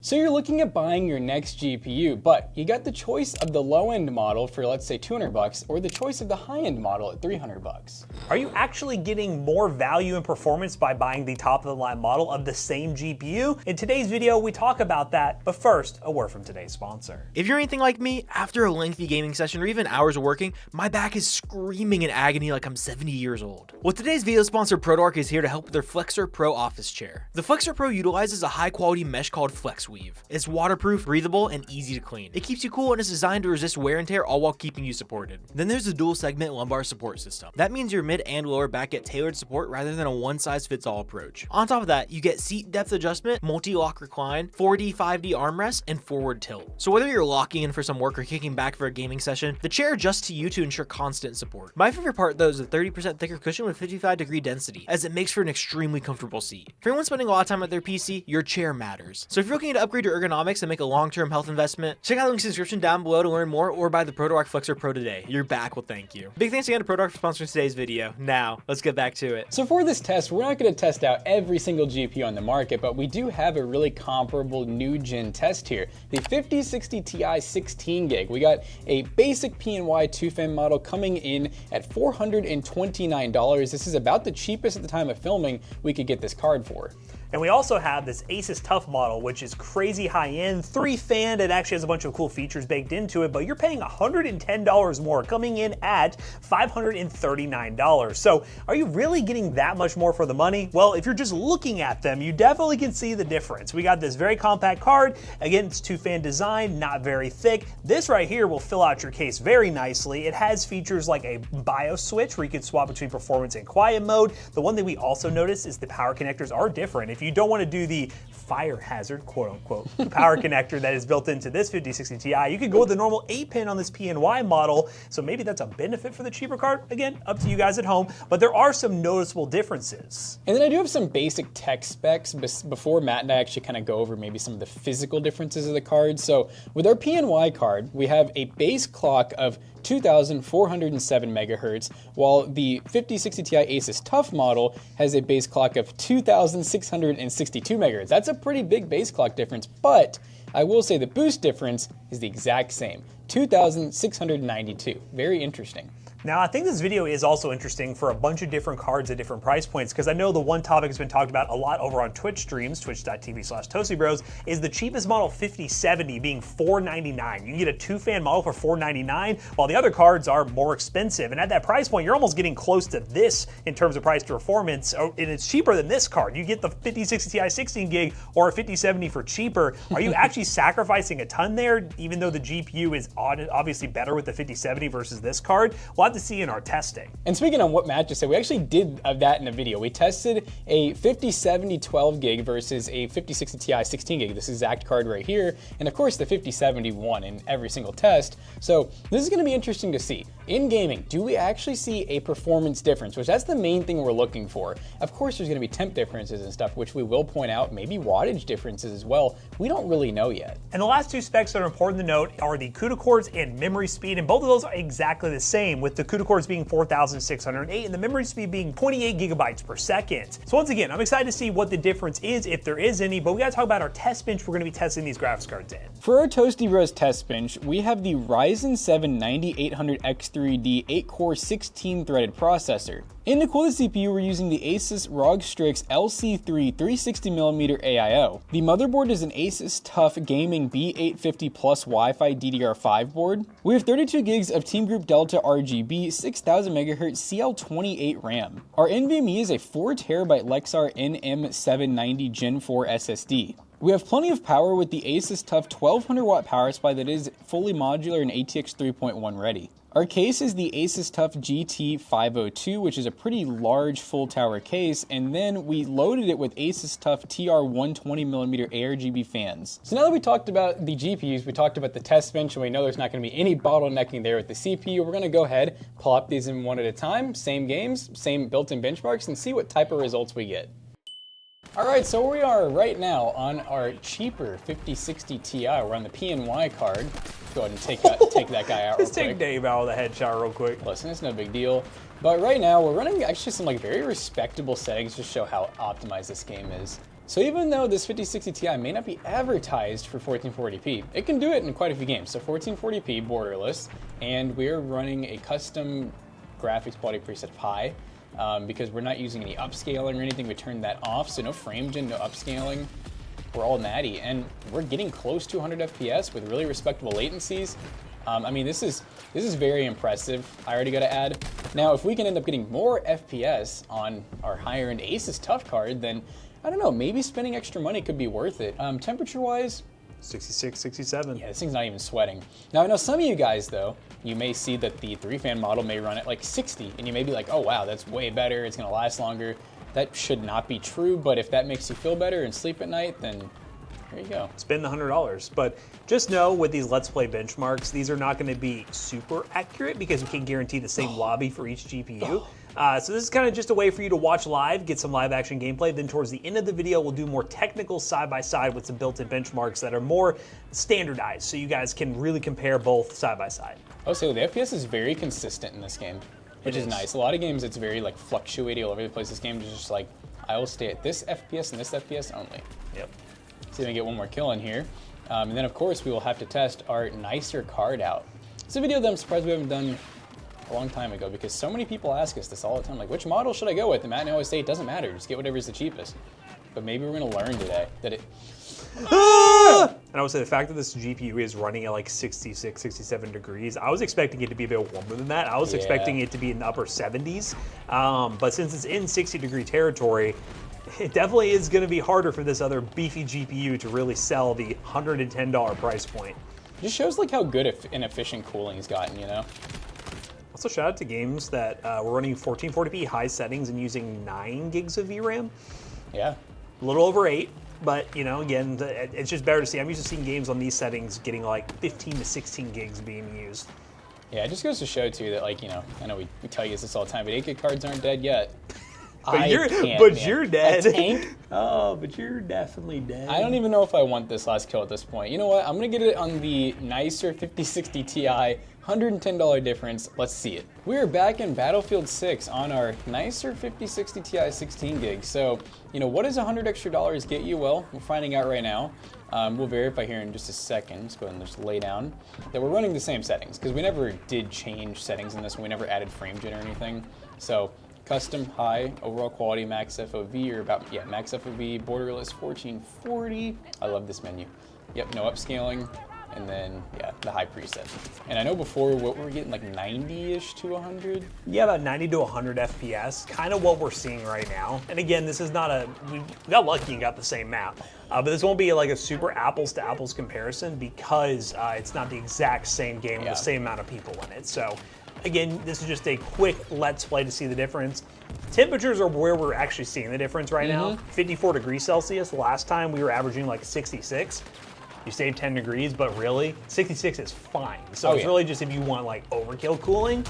So you're looking at buying your next GPU, but you got the choice of the low-end model for, let's say, $200 or the choice of the high-end model at $300. Are you actually getting more value and performance by buying the top-of-the-line model of the same GPU? In today's video, we talk about that, but first, a word from today's sponsor. If you're anything like me, after a lengthy gaming session or even hours of working, my back is screaming in agony like I'm 70 years old. Well, today's video sponsor, ProDark, is here to help with their Flexor Pro office chair. The Flexor Pro utilizes a high-quality mesh called FlexWeave. It's waterproof, breathable, and easy to clean. It keeps you cool and is designed to resist wear and tear, all while keeping you supported. Then there's the dual segment lumbar support system. That means your mid and lower back get tailored support rather than a one-size-fits-all approach. On top of that, you get seat depth adjustment, multi-lock recline, 4D, 5D armrest, and forward tilt. So whether you're locking in for some work or kicking back for a gaming session, the chair adjusts to you to ensure constant support. My favorite part though is the 30% thicker cushion with 55-degree density, as it makes for an extremely comfortable seat. For anyone spending a lot of time at their PC, your chair matters. So if you're looking to upgrade your ergonomics and make a long-term health investment, check out the link in the description down below to learn more, or buy the ProDark Flexor Pro today. Your back will thank you. Big thanks again to ProDark for sponsoring today's video. Now, let's get back to it. So for this test, we're not going to test out every single GPU on the market, but we do have a really comparable new gen test here. The 5060 Ti 16GB. We got a basic PNY TUF model coming in at $429. This is about the cheapest at the time of filming we could get this card for. And we also have this Asus TUF model, which is crazy high-end, 3-fan. It actually has a bunch of cool features baked into it, but you're paying $110 more, coming in at $539. So are you really getting that much more for the money? Well, if you're just looking at them, you definitely can see the difference. We got this very compact card. Again, it's 2-fan design, not very thick. This right here will fill out your case very nicely. It has features like a BIOS switch where you can swap between performance and quiet mode. The one thing we also noticed is the power connectors are different. If you don't want to do the fire hazard, quote unquote, power connector that is built into this 5060 Ti, you could go with the normal 8-pin on this PNY model. So maybe that's a benefit for the cheaper card. Again, up to you guys at home, but there are some noticeable differences. And then I do have some basic tech specs before Matt and I actually kind of go over maybe some of the physical differences of the card. So with our PNY card, we have a base clock of 2,407 megahertz, while the 5060 Ti Asus TUF model has a base clock of 2,662 megahertz. That's a pretty big base clock difference, but I will say the boost difference is the exact same, 2,692. Very interesting. Now, I think this video is also interesting for a bunch of different cards at different price points, because I know the one topic that's been talked about a lot over on Twitch streams, twitch.tv/ToastyBros, is the cheapest model 5070 being $499. You can get a 2-fan model for $499, while the other cards are more expensive. And at that price point, you're almost getting close to this in terms of price to performance, and it's cheaper than this card. You get the 5060 Ti 16GB or a 5070 for cheaper. Are you actually sacrificing a ton there, even though the GPU is obviously better with the 5070 versus this card? We'll have to see in our testing. And speaking of what Matt just said, we actually did that in a video. We tested a 5070 12GB versus a 5060 Ti 16GB, this exact card right here, and of course the 5070 won in every single test. So this is going to be interesting to see. In gaming, do we actually see a performance difference, which that's the main thing we're looking for. Of course there's going to be temp differences and stuff, which we will point out, maybe wattage differences as well. We don't really know yet. And the last two specs that are important to note are the Cuda Codes and memory speed, and both of those are exactly the same, with the Cuda Codes being 4,608 and the memory speed being 28 gigabytes per second. So once again, I'm excited to see what the difference is, if there is any, but we gotta talk about our test bench we're gonna be testing these graphics cards in. For our Toasty Bros test bench, we have the Ryzen 7 9800X3D 8-core 16-threaded processor. And to cool the CPU, we're using the Asus ROG Strix LC3 360mm AIO. The motherboard is an Asus TUF Gaming B850 Plus Wi-Fi DDR5 board. We have 32 gigs of Team Group Delta RGB, 6000 MHz CL28 RAM. Our NVMe is a 4TB Lexar NM790 Gen 4 SSD. We have plenty of power with the Asus TUF 1200 watt power supply that is fully modular and ATX 3.1 ready. Our case is the Asus TUF GT502, which is a pretty large full tower case, and then we loaded it with Asus TUF TR120mm ARGB fans. So now that we talked about the GPUs, we talked about the test bench, and we know there's not going to be any bottlenecking there with the CPU, we're going to go ahead, plop these in one at a time, same games, same built-in benchmarks, and see what type of results we get. Alright, so we are right now on our cheaper 5060 Ti. We're on the PNY card. Go ahead and take that guy out real quick. Just take Dave out of the headshot real quick. Listen, it's no big deal. But right now, we're running actually some very respectable settings to show how optimized this game is. So even though this 5060 Ti may not be advertised for 1440p, it can do it in quite a few games. So 1440p borderless, and we're running a custom graphics quality preset of high because we're not using any upscaling or anything. We turned that off, so no frame gen, no upscaling. We're all natty, and we're getting close to 100 FPS with really respectable latencies. I mean, this is very impressive. I already got to add. Now, if we can end up getting more FPS on our higher-end Asus TUF card, then I don't know, maybe spending extra money could be worth it. Temperature-wise, 66, 67. yeah, this thing's not even sweating. Now, I know some of you guys, though, you may see that the 3-fan model may run at like 60, and you may be like, oh, wow, that's way better. It's going to last longer. That should not be true, but if that makes you feel better and sleep at night, then there you go. Spend the $100. But just know with these Let's Play benchmarks, these are not going to be super accurate because we can't guarantee the same lobby for each GPU. So this is kind of just a way for you to watch live, get some live action gameplay. Then towards the end of the video, we'll do more technical side-by-side with some built-in benchmarks that are more standardized, so you guys can really compare both side-by-side. Oh, so the FPS is very consistent in this game, which is nice. A lot of games, it's very like fluctuating all over the place. This game is just like, I will stay at this FPS and this FPS only. Yep. See if we can get one more kill in here. And then, of course, we will have to test our nicer card out. It's a video that I'm surprised we haven't done a long time ago because so many people ask us this all the time, like, which model should I go with? And Matt and I always say it doesn't matter, just get whatever's the cheapest. But maybe we're gonna learn today that it... And I would say the fact that this GPU is running at like 66, 67 degrees, I was expecting it to be a bit warmer than that. I was expecting it to be in the upper 70s. But since it's in 60-degree territory, it definitely is going to be harder for this other beefy GPU to really sell the $110 price point. It just shows like how good and efficient cooling's gotten, you know? Also, shout out to games that were running 1440p high settings and using 9 gigs of VRAM. Yeah. A little over 8, but you know, again, it's just better to see. I'm used to seeing games on these settings getting like 15 to 16 gigs being used. Yeah, it just goes to show too that, like, you know, I know we tell you this all the time, but 8 gig cards aren't dead yet. But you're dead. A tank? Oh, but you're definitely dead. I don't even know if I want this last kill at this point. You know what? I'm gonna get it on the nicer 5060 Ti, $110 difference. Let's see it. We're back in Battlefield 6 on our nicer 5060 Ti 16 gigs. So, you know, what does $100 extra get you? Well, we're finding out right now. We'll verify here in just a second. Let's go ahead and just lay down that we're running the same settings because we never did change settings in this one. We never added frame gen or anything. So, custom high overall quality max FOV or about, yeah, max FOV borderless 1440. I love this menu. Yep, no upscaling. And then, yeah, the high preset. And I know before, what were we getting, like 90-ish to 100? Yeah, about 90 to 100 FPS, kind of what we're seeing right now. And again, this is not we got lucky and got the same map. But this won't be like a super apples to apples comparison because it's not the exact same game with the same amount of people in it. So again, this is just a quick Let's Play to see the difference. Temperatures are where we're actually seeing the difference right now. 54 degrees Celsius. Last time we were averaging like 66. You saved 10 degrees, but really, 66 is fine. So it's really just if you want like overkill cooling,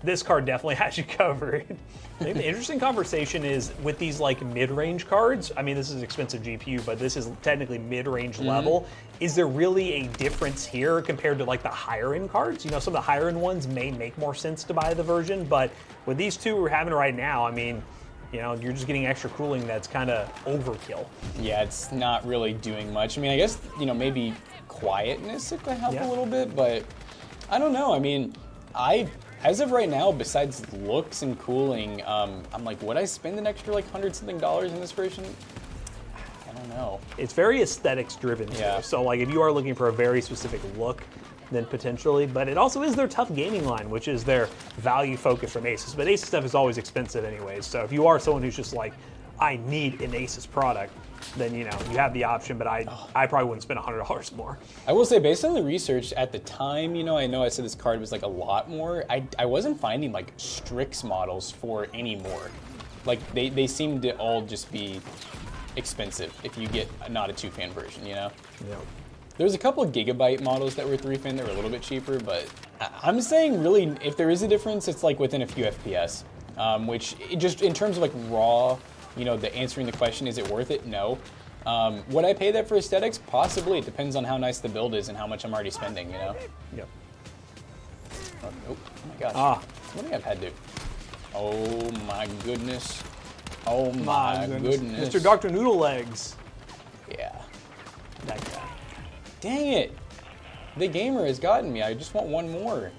this card definitely has you covered. I think the interesting conversation is with these like mid-range cards. I mean, this is expensive GPU, but this is technically mid-range level. Is there really a difference here compared to like the higher end cards? You know, some of the higher end ones may make more sense to buy the version, but with these two we're having right now, I mean, you know, you're just getting extra cooling that's kind of overkill. Yeah, it's not really doing much. I mean, I guess, you know, maybe quietness could help a little bit, but I don't know. I mean, as of right now, besides looks and cooling, I'm like, would I spend an extra like $100-something in this version? I don't know. It's very aesthetics driven too. Yeah. So like if you are looking for a very specific look, then potentially, but it also is their tough gaming line, which is their value focus from Asus. But Asus stuff is always expensive anyways. So if you are someone who's just like, I need an Asus product, then you know, you have the option, but I probably wouldn't spend $100 more. I will say, based on the research at the time, you know I said this card was like a lot more. I wasn't finding like Strix models for any more. Like they seem to all just be expensive if you get not a 2-fan version, you know? Yeah. There's a couple of Gigabyte models that were 3-fan that were a little bit cheaper, but I'm saying really, if there is a difference, it's like within a few FPS, which just in terms of like raw, you know, answering the question, is it worth it? No. Would I pay that for aesthetics? Possibly. It depends on how nice the build is and how much I'm already spending, you know? Yep. Oh my gosh. What do I have head do? Oh my goodness. Oh my goodness. Mr. Dr. Noodle Legs. Yeah. That guy. Dang it. The gamer has gotten me. I just want one more.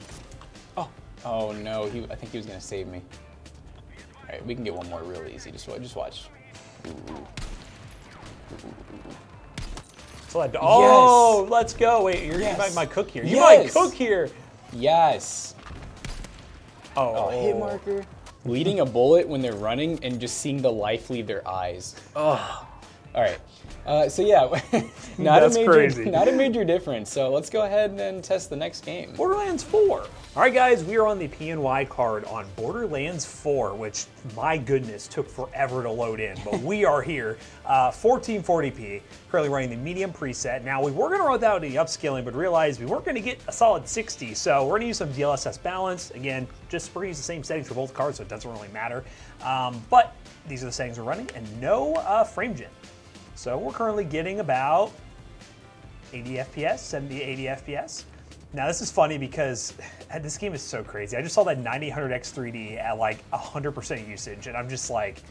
Oh no, I think he was gonna save me. All right, we can get one more real easy. Just watch. So oh, Yes. let's go. Wait, you Yes. might cook here. You Yes. might cook here. Yes. Oh, Hit marker. Leading a bullet when they're running and just seeing the life leave their eyes. Oh. All right. So yeah, That's crazy. not a major difference. So let's go ahead and test the next game. Borderlands 4. All right, guys, we are on the PNY card on Borderlands 4, which, my goodness, took forever to load in, but we are here. 1440p, currently running the medium preset. Now, we were going to run without any upscaling, but realized we weren't going to get a solid 60, so we're going to use some DLSS balance. Again, we're going to use the same settings for both cards, so it doesn't really matter. But these are the settings we're running, and no frame gen. So we're currently getting about 80 FPS, 70 to 80 FPS. Now this is funny because this game is so crazy. I just saw that 9000X3D at like 100% usage, and I'm just like,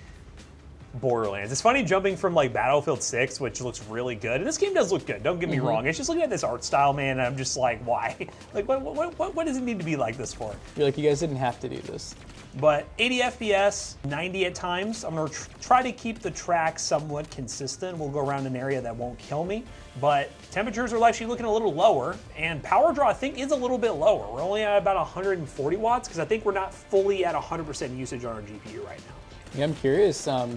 Borderlands. It's funny jumping from like Battlefield 6, which looks really good, and this game does look good, don't get me wrong. It's just looking at this art style, man, and I'm just like, why? Like, what does it need to be like this for? You're like, you guys didn't have to do this. But 80 FPS, 90 at times. I'm gonna try to keep the track somewhat consistent. We'll go around an area that won't kill me. But temperatures are actually looking a little lower, and power draw I think is a little bit lower. We're only at about 140 watts, because I think we're not fully at 100% usage on our GPU right now. Yeah, I'm curious. I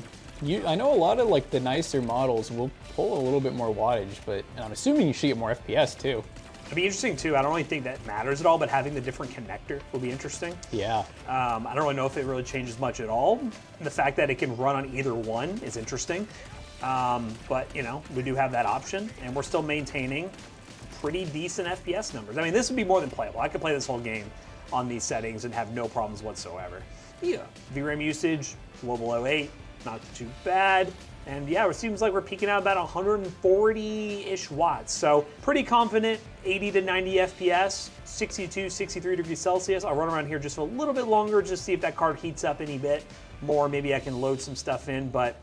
know a lot of like the nicer models will pull a little bit more wattage, but I'm assuming you should get more FPS too. It'd be interesting too. I don't really think that matters at all, but having the different connector will be interesting. Yeah. I don't really know if it really changes much at all. The fact that it can run on either one is interesting. But you know, we do have that option, and we're still maintaining pretty decent FPS numbers. I mean, this would be more than playable. I could play this whole game on these settings and have no problems whatsoever. Yeah. VRAM usage, well below 8, not too bad. And yeah, it seems like we're peaking out about 140-ish watts. So pretty confident, 80 to 90 FPS, 62, 63 degrees Celsius. I'll run around here just a little bit longer, just see if that card heats up any bit more. Maybe I can load some stuff in, but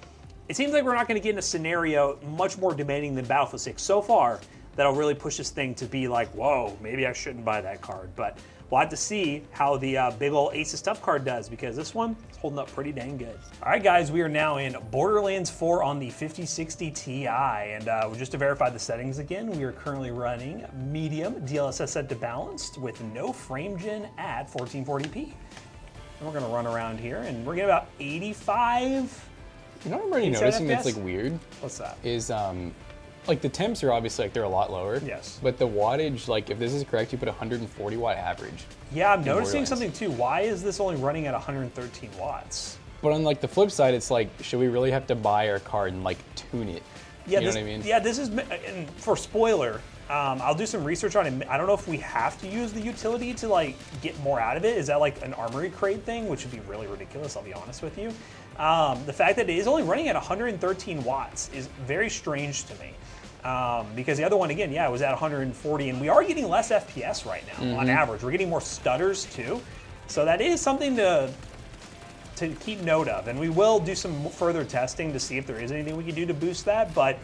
it seems like we're not gonna get in a scenario much more demanding than Battlefield 6 so far that'll really push this thing to be like, whoa, maybe I shouldn't buy that card. But we'll have to see how the big ol' Asus TUF card does, because this one is holding up pretty dang good. All right, guys, we are now in Borderlands 4 on the 5060 Ti, and just to verify the settings again, we are currently running medium DLSS set to balanced with no frame gen at 1440p. And we're gonna run around here, and we're getting about 85. You know what I'm already noticing that's like weird? What's that? Is like the temps are obviously like they're a lot lower. Yes. But the wattage, like if this is correct, you put 140 watt average. Yeah, I'm noticing Borderlands. something too. Why is this only running at 113 watts? But on like the flip side, it's like, should we really have to buy our card and like tune it? Yeah, you know what I mean? Yeah, this is, and for spoiler, I'll do some research on it. I don't know if we have to use the utility to like get more out of it. Is that like an armory crate thing, which would be really ridiculous, I'll be honest with you. The fact that it is only running at 113 watts is very strange to me. Because the other one, again, yeah, it was at 140, and we are getting less FPS right now on average. We're getting more stutters too. So that is something to keep note of, and we will do some further testing to see if there is anything we can do to boost that, but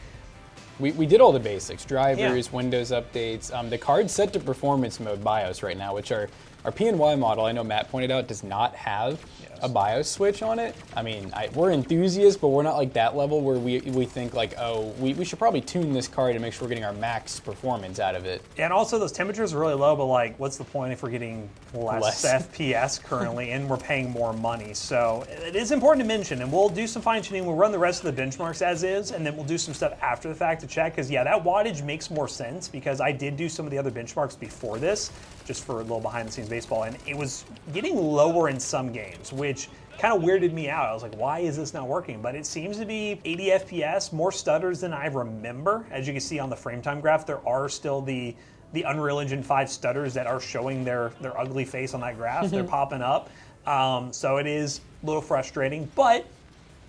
we did all the basics, drivers, Windows updates. The card's set to performance mode BIOS right now, which our PNY model, I know Matt pointed out, does not have a BIOS switch on it. I mean, we're enthusiasts, but we're not like that level where we think like, oh, we should probably tune this card to make sure we're getting our max performance out of it. And also those temperatures are really low, but like, what's the point if we're getting less FPS currently and we're paying more money? So it is important to mention, and we'll do some fine tuning. We'll run the rest of the benchmarks as is, and then we'll do some stuff after the fact to check, because yeah, that wattage makes more sense, because I did do some of the other benchmarks before this, just for a little behind the scenes baseball, and it was getting lower in some games, which kind of weirded me out. I was like, why is this not working? But it seems to be 80 FPS, more stutters than I remember. As you can see on the frame time graph, there are still the Unreal Engine 5 stutters that are showing their ugly face on that graph. They're popping up. So it is a little frustrating, but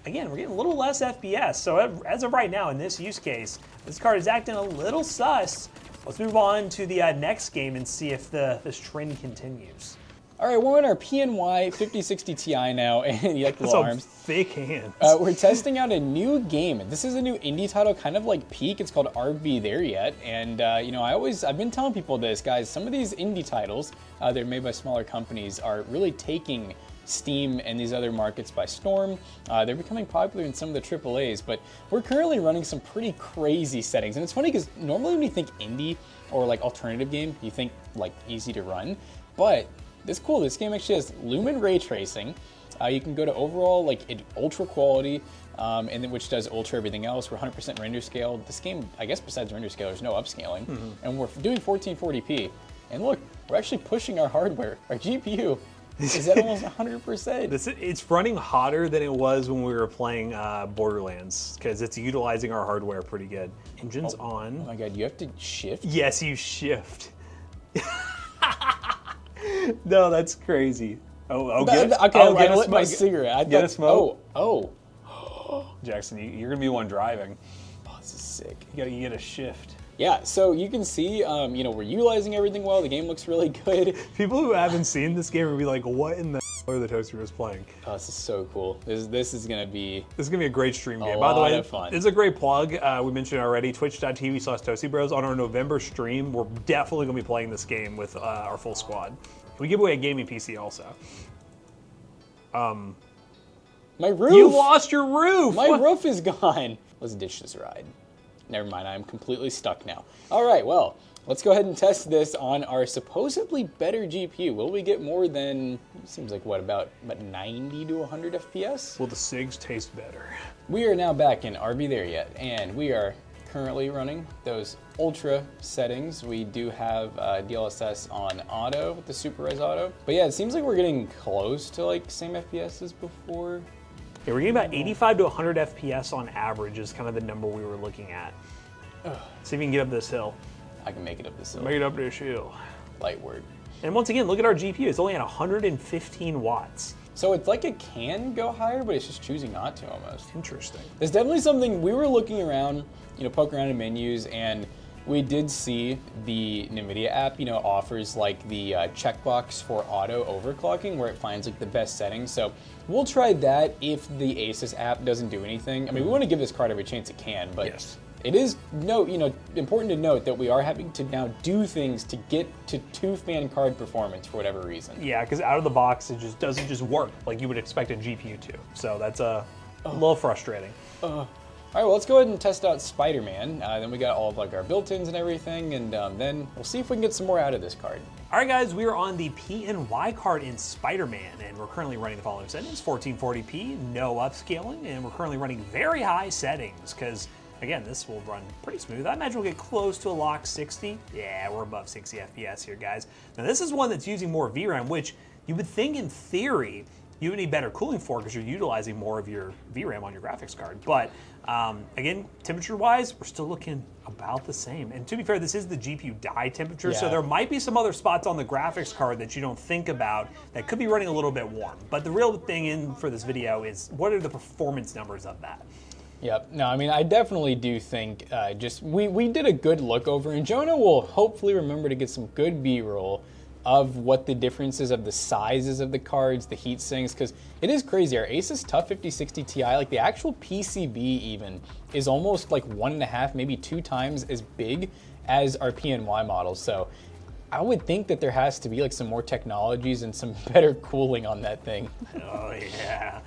again, we're getting a little less FPS. So as of right now, in this use case, this card is acting a little sus. Let's move on to the next game and see if this trend continues. All right, we're on our PNY 5060 Ti now, and you like the little arms. Thick hands. We're testing out a new game. This is a new indie title, kind of like Peak. It's called RB There Yet, and you know, I've been telling people this, guys. Some of these indie titles, they're made by smaller companies, are really taking Steam and these other markets by storm. They're becoming popular in some of the AAAs, but we're currently running some pretty crazy settings. And it's funny because normally when you think indie or like alternative game, you think like easy to run, but this game actually has lumen ray tracing. You can go to overall like ultra quality, and then which does ultra everything else. We're 100% render scale. This game, I guess besides render scale, there's no upscaling, and we're doing 1440p. And look, we're actually pushing our hardware. Our GPU is at almost 100%. It's running hotter than it was when we were playing Borderlands, because it's utilizing our hardware pretty good. Engine's on. Oh my god, you have to shift? Yes, you shift. No, that's crazy. Okay, I lit my cigarette. Get a smoke. Oh. Jackson, you're gonna be the one driving. Oh, this is sick. You get a shift. Yeah, so you can see, you know, we're utilizing everything well. The game looks really good. People who haven't seen this game will be like, "What in the are the Toasty Bros playing?" Oh, this is so cool. This is gonna be a great stream game. By the way, of fun. This is a great plug. We mentioned it already. Twitch.tv/Toasty Bros. On our November stream, we're definitely gonna be playing this game with our full squad. We give away a gaming PC also. My roof. You lost your roof. My roof is gone. Let's ditch this ride. Never mind, I'm completely stuck now. All right, well, let's go ahead and test this on our supposedly better GPU. Will we get more than, seems like what, about 90 to 100 FPS? Will the SIGs taste better? We are now back in RB There Yet, and we are currently running those ultra settings. We do have DLSS on auto with the Super Res Auto. But yeah, it seems like we're getting close to like same FPS as before. Yeah, we're getting about 85 to 100 FPS on average is kind of the number we were looking at. See if you can get up this hill. I can make it up this hill. Make it up this hill. Light work. And once again, look at our GPU. It's only at 115 watts. So it's like it can go higher, but it's just choosing not to almost. Interesting. There's definitely something, we were looking around, you know, poking around in menus, and we did see the NVIDIA app, you know, offers like the checkbox for auto overclocking where it finds like the best settings. So we'll try that if the Asus app doesn't do anything. I mean, we want to give this card every chance it can, but yes. It is important to note that we are having to now do things to get to 2-fan card performance for whatever reason. Yeah, because out of the box, it just doesn't just work like you would expect a GPU to. So that's a little frustrating. All right, well, let's go ahead and test out Spider-Man. Then we got all of like our built-ins and everything, and then we'll see if we can get some more out of this card. All right, guys, we are on the PNY card in Spider-Man, and we're currently running the following settings: 1440p, no upscaling, and we're currently running very high settings because, again, this will run pretty smooth. I imagine we'll get close to a lock 60. Yeah, we're above 60 FPS here, guys. Now, this is one that's using more VRAM, which you would think in theory you would need better cooling for because you're utilizing more of your VRAM on your graphics card. But again, temperature-wise, we're still looking about the same. And to be fair, this is the GPU die temperature, so there might be some other spots on the graphics card that you don't think about that could be running a little bit warm. But the real thing in for this video is what are the performance numbers of that? Yep. No, I mean, I definitely do think we did a good look over, and Jonah will hopefully remember to get some good B-roll of what the differences of the sizes of the cards, the heat sinks, because it is crazy. Our Asus TUF 5060 Ti, like the actual PCB even, is almost like 1.5, maybe 2 times as big as our PNY models. So I would think that there has to be like some more technologies and some better cooling on that thing. Oh yeah.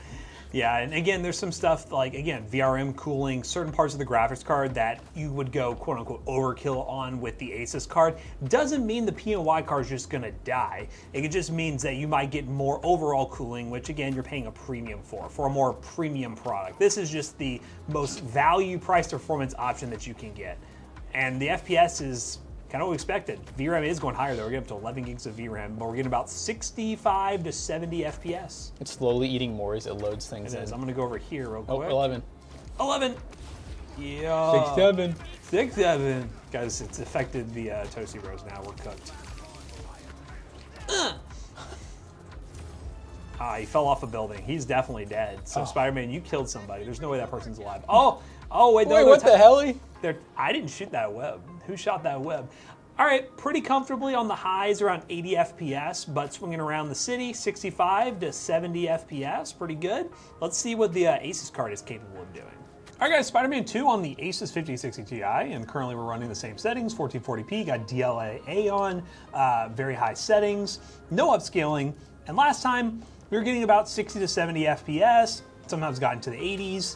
Yeah, and again, there's some stuff like, again, VRM cooling, certain parts of the graphics card that you would go quote unquote overkill on with the Asus card. Doesn't mean the PNY card is just gonna die. It just means that you might get more overall cooling, which again, you're paying a premium for a more premium product. This is just the most value price performance option that you can get. And the FPS is kind of what we expected. VRAM is going higher though. We're getting up to 11 gigs of VRAM, but we're getting about 65 to 70 FPS. It's slowly eating more as it loads things in. It is. I'm gonna go over here real quick. 11. 11. Yeah. 6, 7. 6, 7. Guys, it's affected the Toasty Bros now. We're cooked. He fell off a building. He's definitely dead. So Spider-Man, you killed somebody. There's no way that person's alive. Oh, wait, Wait, what the hell? I didn't shoot that web. Who shot that web? All right, pretty comfortably on the highs around 80 FPS, but swinging around the city, 65 to 70 FPS, pretty good. Let's see what the Asus card is capable of doing. All right guys, Spider-Man 2 on the Asus 5060 Ti, and currently we're running the same settings, 1440p, got DLA on, very high settings, no upscaling, and last time we were getting about 60 to 70 FPS, sometimes got into the 80s,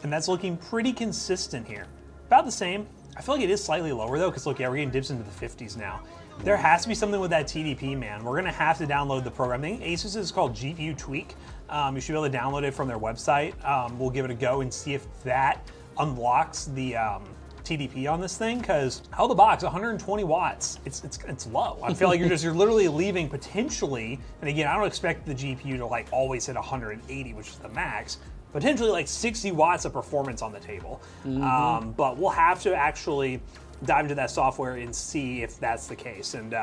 and that's looking pretty consistent here. About the same. I feel like it is slightly lower though, because look, yeah, we're getting dips into the 50s now. There has to be something with that TDP, man. We're gonna have to download the program. I think Asus is called GPU Tweak. You should be able to download it from their website. We'll give it a go and see if that unlocks the TDP on this thing, because out of the box, 120 watts. It's low. I feel like you're literally leaving potentially, and again, I don't expect the GPU to like always hit 180, which is the max. Potentially like 60 watts of performance on the table. But we'll have to actually dive into that software and see if that's the case. And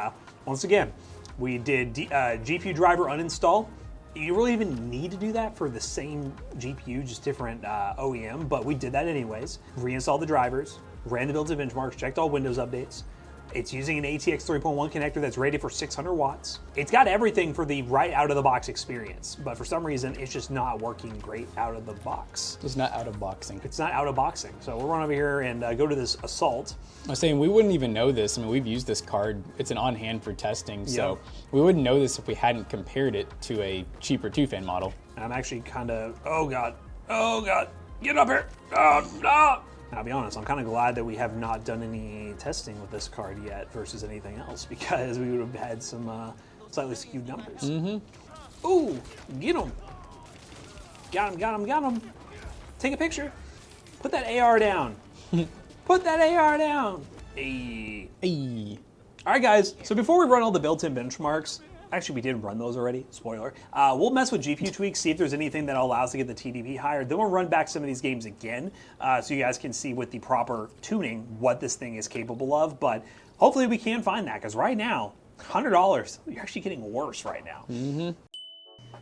once again, we did GPU driver uninstall. You really even need to do that for the same GPU, just different OEM, but we did that anyways. Reinstalled the drivers, ran the builds and benchmarks, checked all Windows updates. It's using an ATX 3.1 connector that's rated for 600 watts. It's got everything for the right out of the box experience, but for some reason, it's just not working great out of the box. It's not out of boxing. It's not out of boxing. So we'll run over here and go to this Assault. I was saying we wouldn't even know this. I mean, we've used this card. It's an on-hand for testing, so we wouldn't know this if we hadn't compared it to a cheaper 2-fan model. And I'm actually kind of, oh God, get up here, oh no! I'll be honest, I'm kind of glad that we have not done any testing with this card yet versus anything else, because we would have had some slightly skewed numbers. Ooh, get him. Got him. Take a picture. Put that AR down. Put that AR down. Hey. All right, guys, so before we run all the built-in benchmarks, actually, we did run those already, spoiler. We'll mess with GPU tweaks, see if there's anything that allows to get the TDP higher. Then we'll run back some of these games again, so you guys can see with the proper tuning what this thing is capable of. But hopefully we can find that, because right now, $100, you're actually getting worse right now.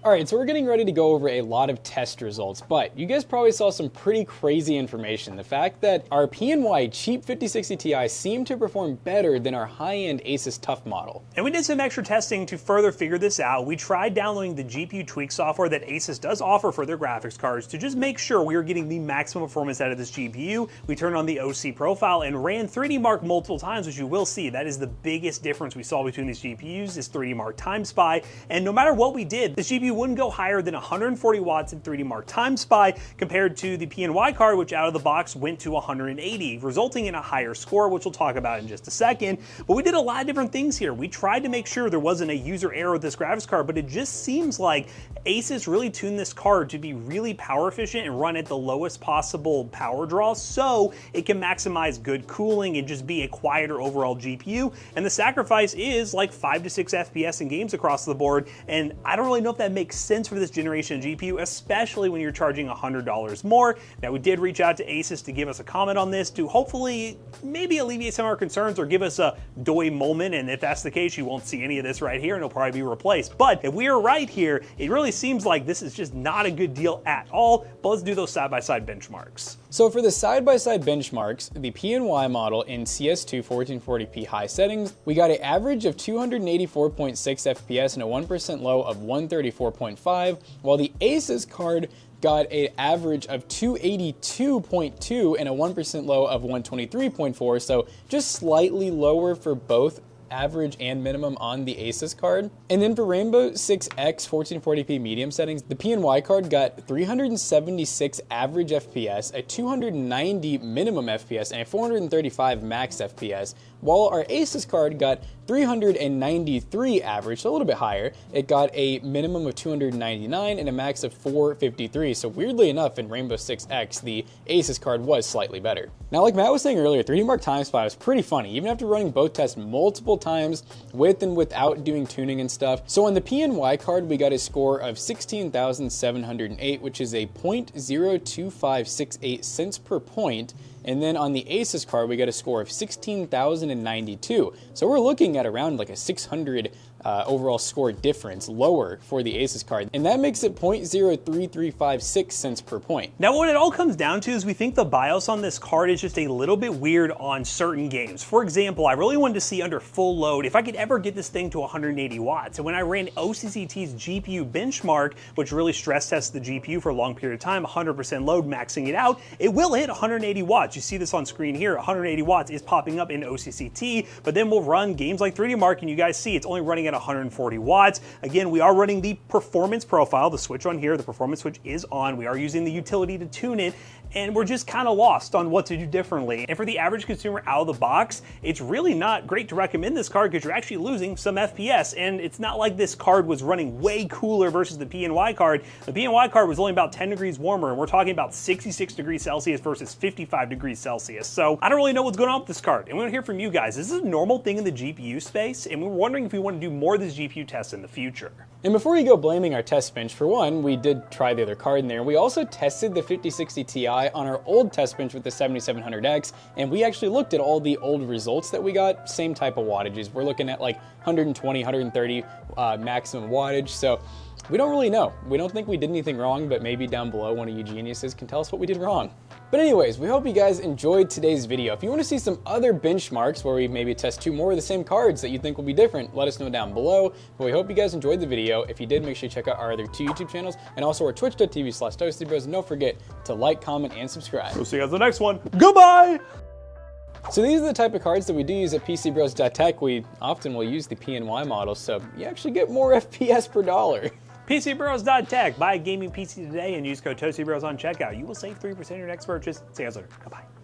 All right, so we're getting ready to go over a lot of test results, but you guys probably saw some pretty crazy information. The fact that our PNY cheap 5060 Ti seemed to perform better than our high-end Asus TUF model. And we did some extra testing to further figure this out. We tried downloading the GPU tweak software that Asus does offer for their graphics cards to just make sure we were getting the maximum performance out of this GPU. We turned on the OC profile and ran 3D Mark multiple times, which you will see. That is the biggest difference we saw between these GPUs, is 3D Mark Time Spy. And no matter what we did, this GPU wouldn't go higher than 140 watts in 3D Mark Time Spy compared to the PNY card, which out of the box went to 180, resulting in a higher score, which we'll talk about in just a second. But we did a lot of different things here. We tried to make sure there wasn't a user error with this graphics card, but it just seems like Asus really tuned this card to be really power efficient and run at the lowest possible power draw, so it can maximize good cooling and just be a quieter overall GPU. And the sacrifice is like 5 to 6 FPS in games across the board, and I don't really know if that makes sense for this generation of GPU, especially when you're charging $100 more. Now, we did reach out to Asus to give us a comment on this to hopefully maybe alleviate some of our concerns or give us a doi moment, and if that's the case, you won't see any of this right here and it'll probably be replaced. But if we are right here, it really seems like this is just not a good deal at all. But let's do those side-by-side benchmarks. So for the side-by-side benchmarks, the PNY model in CS2 1440p high settings, we got an average of 284.6 FPS and a 1% low of 134.5, while the Asus card got an average of 282.2 and a 1% low of 123.4, so just slightly lower for both average and minimum on the Asus card. And then for Rainbow 6X 1440p medium settings, the PNY card got 376 average FPS, a 290 minimum FPS, and a 435 max FPS, while our Asus card got 393 average, so a little bit higher. It got a minimum of 299 and a max of 453, so weirdly enough, in Rainbow 6X, the Asus card was slightly better. Now, like Matt was saying earlier, 3D Mark Time Spy was pretty funny, even after running both tests multiple times with and without doing tuning and stuff. So on the PNY card, we got a score of 16,708, which is a 0.02568 cents per point. And then on the Asus card, we got a score of 16,092. So we're looking at around like a 600 overall score difference lower for the Asus card, and that makes it 0.03356 cents per point. Now what it all comes down to is we think the BIOS on this card is just a little bit weird on certain games. For example, I really wanted to see under full load if I could ever get this thing to 180 watts, and when I ran OCCT's GPU benchmark, which really stress tests the GPU for a long period of time, 100% load, maxing it out, it will hit 180 watts. You see this on screen here, 180 watts is popping up in OCCT, but then we'll run games like 3D Mark and you guys see it's only running at 140 watts. Again, we are running the performance profile, the switch on here, the performance switch is on. We are using the utility to tune it, and we're just kind of lost on what to do differently. And for the average consumer out of the box, it's really not great to recommend this card because you're actually losing some FPS, and it's not like this card was running way cooler versus the PNY card. The PNY card was only about 10 degrees warmer, and we're talking about 66 degrees Celsius versus 55 degrees Celsius. So I don't really know what's going on with this card, and we want to hear from you guys. Is this a normal thing in the GPU space? And we're wondering if we want to do more of these GPU tests in the future. And before you go blaming our test bench, for one, we did try the other card in there. We also tested the 5060 Ti on our old test bench with the 7700X, and we actually looked at all the old results that we got, same type of wattages. We're looking at like 120, 130 maximum wattage, so we don't really know. We don't think we did anything wrong, but maybe down below one of you geniuses can tell us what we did wrong. But anyways, we hope you guys enjoyed today's video. If you want to see some other benchmarks where we maybe test 2 more of the same cards that you think will be different, let us know down below. But we hope you guys enjoyed the video. If you did, make sure you check out our other 2 YouTube channels and also our twitch.tv/ToastyBros. And don't forget to like, comment, and subscribe. We'll see you guys in the next one. Goodbye! So these are the type of cards that we do use at PCBros.tech. We often will use the PNY model, so you actually get more FPS per dollar. PCBros.tech. Buy a gaming PC today and use code ToastyBros on checkout. You will save 3% on your next purchase. See you guys later. Goodbye.